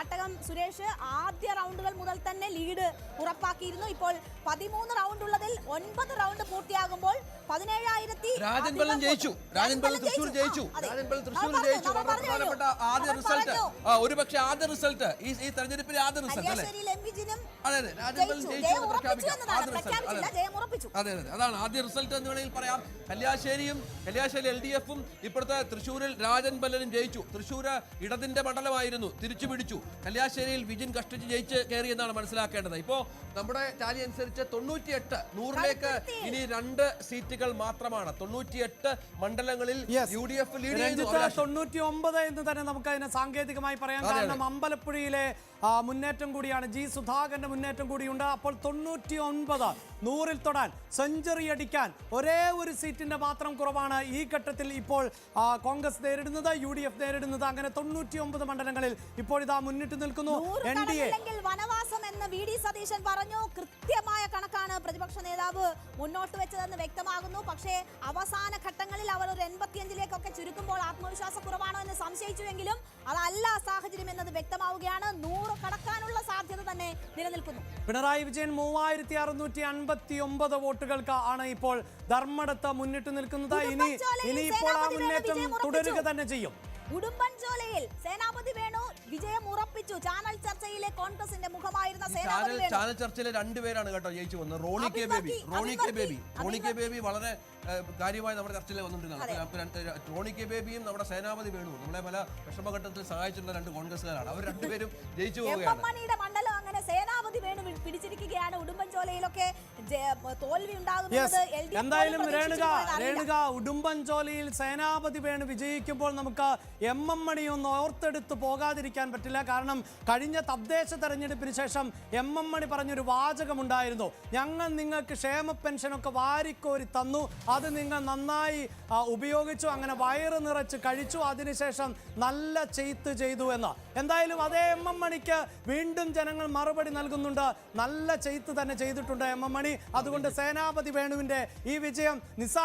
കാട്ടകം സുരേഷ് ആദ്യ റൗണ്ടുകൾ മുതൽ തന്നെ ലീഡ് ഉറപ്പാക്കിയിരുന്നു. ഇപ്പോൾ 13 റൗണ്ട് ഉള്ളതിൽ 9 റൗണ്ട് പൂർത്തിയാകുമ്പോൾ 17,000 രാജൻ ബല്ലൻ ജയിച്ചു. രാജൻ ബല്ലൻ തൃശ്ശൂർ ജയിച്ചു. രാജൻ ബല്ലൻ തൃശ്ശൂർ ജയിച്ചു. വളരെ പ്രധാനപ്പെട്ട ആദ്യ റിസൾട്ട്. ഒരുപക്ഷെ ആദ്യ റിസൾട്ട് ഈ തെരഞ്ഞെടുപ്പിലെ ആദ്യ റിസൾട്ട് അല്ലേ? അതെ അതെ, രാജൻ ബല്ലൻ ജയിച്ചു എന്ന് പ്രഖ്യാപിക്കാം. അതെ അതെ, അതാണ് ആദ്യ റിസൾട്ട് എന്ന് വേണമെങ്കിൽ പറയാം. കല്യാശ്ശേരി LDF-ഉം ഇപ്പോഴത്തെ തൃശ്ശൂരിൽ രാജൻ ബല്ലനും ജയിച്ചു. തൃശ്ശൂർ ഇടതിന്റെ മണ്ഡലമായിരുന്നു, തിരിച്ചു പിടിച്ചു. കല്യാശ്ശേരിയിൽ വിജിൻ കഷ്ടിച്ച് ജയിച്ച് കയറി എന്നാണ് മനസ്സിലാക്കേണ്ടത്. ഇപ്പോ നമ്മുടെ ടാലി അനുസരിച്ച് 98, 100ലേക്ക് ഇനി 2 സീറ്റുകൾ മാത്രമാണ്. 98 മണ്ഡലങ്ങളിൽ UDF ലീഡ് ചെയ്യുന്നു. 99 എന്ന് തന്നെ നമുക്ക് അതിനെ സാങ്കേതികമായി പറയാൻ കാരണം അമ്പലപ്പുഴയിലെ മുന്നേറ്റം കൂടിയാണ്, ജി സുധാകരന്റെ മുന്നേറ്റം കൂടിയുണ്ട്. അപ്പോൾ 99 100ൽ തൊടാൻ, സെഞ്ചുറി അടിക്കാൻ ഒരേ ഒരു സീറ്റിന്റെ മാത്രം കുറവാണ് ഈ ഘട്ടത്തിൽ ഇപ്പോൾ കോൺഗ്രസ് നേരിടുന്നത്, UDF നേരിടുന്നത്. അങ്ങനെ 99 മണ്ഡലങ്ങളിൽ ഇപ്പോൾ ഇതാ മുന്നിട്ട് നിൽക്കുന്നു NDA. വനവാസം എന്ന് VD സതീശൻ പറഞ്ഞു. കൃത്യമായ കണക്കാണ് പ്രതിപക്ഷ നേതാവ് മുന്നോട്ട് വെച്ചതെന്ന് വ്യക്തമാകുന്നു. പക്ഷേ അവസാന ഘട്ടങ്ങളിൽ അവർ ഒരു 85ലേക്കൊക്കെ ചുരുക്കുമ്പോൾ ആത്മവിശ്വാസക്കുറവാണോ എന്ന് സംശയിച്ചുവെങ്കിലും അതല്ല സാഹചര്യം എന്നത് വ്യക്തമാവുകയാണ്. 100 കടക്കാനുള്ള സാധ്യത തന്നെ നിലനിൽക്കുന്നു. പിണറായി വിജയൻ 3659 വോട്ടുകൾക്ക് ആണ് ഇപ്പോൾ ധർമ്മടത്ത് മുന്നിട്ട് നിൽക്കുന്നത്. ഇനിയിപ്പോൾ ആ മുന്നേറ്റം തുടരുക തന്നെ ചെയ്യും. ഉടുമ്പൻചോലയിൽ സേനാപതി വേണു വിജയം ഉറപ്പിച്ചു. ചാനൽ ചർച്ചയിലെ കോൺഗ്രസിന്റെ മുഖമായിരുന്ന സേനാപതി വേണു. ചാനൽ ചർച്ചയിലെ 2 പേരാണ് കേട്ടോ ജയിച്ചു വന്നത്. റോണി കെ ബേബി വളരെ കാര്യമായി നമ്മുടെ ചർച്ചയിൽ വന്നിട്ടുണ്ടായിരുന്നു. റോണി കെ ബേബിയും നമ്മുടെ സേനാപതി വേണുവും നമ്മളെ പല വിഷമഘട്ടത്തിൽ സഹായിച്ചിട്ടുള്ള 2 കോൺഗ്രസ്സുകാരാണ്. അവർ 2 പേരും ജയിച്ചു പോവുകയാണ്. മണ്ഡലം അങ്ങനെ സേനാപതി വേണു പിടിച്ചിരിക്കുകയാണ്. ഉടുമ്പൻചോലയിലൊക്കെ തോൽവി ഉണ്ടാകുന്നത് എന്തായാലും രേണുക ഉടുമ്പൻചോലയിൽ സേനാപതി വേണു വിജയിക്കുമ്പോൾ നമുക്ക് MM മണിയൊന്നും ഓർത്തെടുത്ത് പോകാതിരിക്കാൻ പറ്റില്ല. കാരണം കഴിഞ്ഞ തദ്ദേശ തെരഞ്ഞെടുപ്പിന് ശേഷം MM മണി പറഞ്ഞൊരു വാചകമുണ്ടായിരുന്നു, ഞങ്ങൾ നിങ്ങൾക്ക് ക്ഷേമ പെൻഷനൊക്കെ വാരിക്കോരി തന്നു, അത് നിങ്ങൾ നന്നായി ഉപയോഗിച്ചു, അങ്ങനെ വയറ് നിറച്ച് കഴിച്ചു, അതിനുശേഷം നല്ല ചെയ്ത്ത് ചെയ്തു എന്ന്. എന്തായാലും അതേ MM മണിക്ക് വീണ്ടും ജനങ്ങൾ മറുപടി നൽകുന്നുണ്ട്, നല്ല ചെയ്ത്ത് തന്നെ ചെയ്തിട്ടുണ്ട് MM മണി. അതുകൊണ്ട് സേനാപതി വേണുവിന്റെ ഈ വിജയം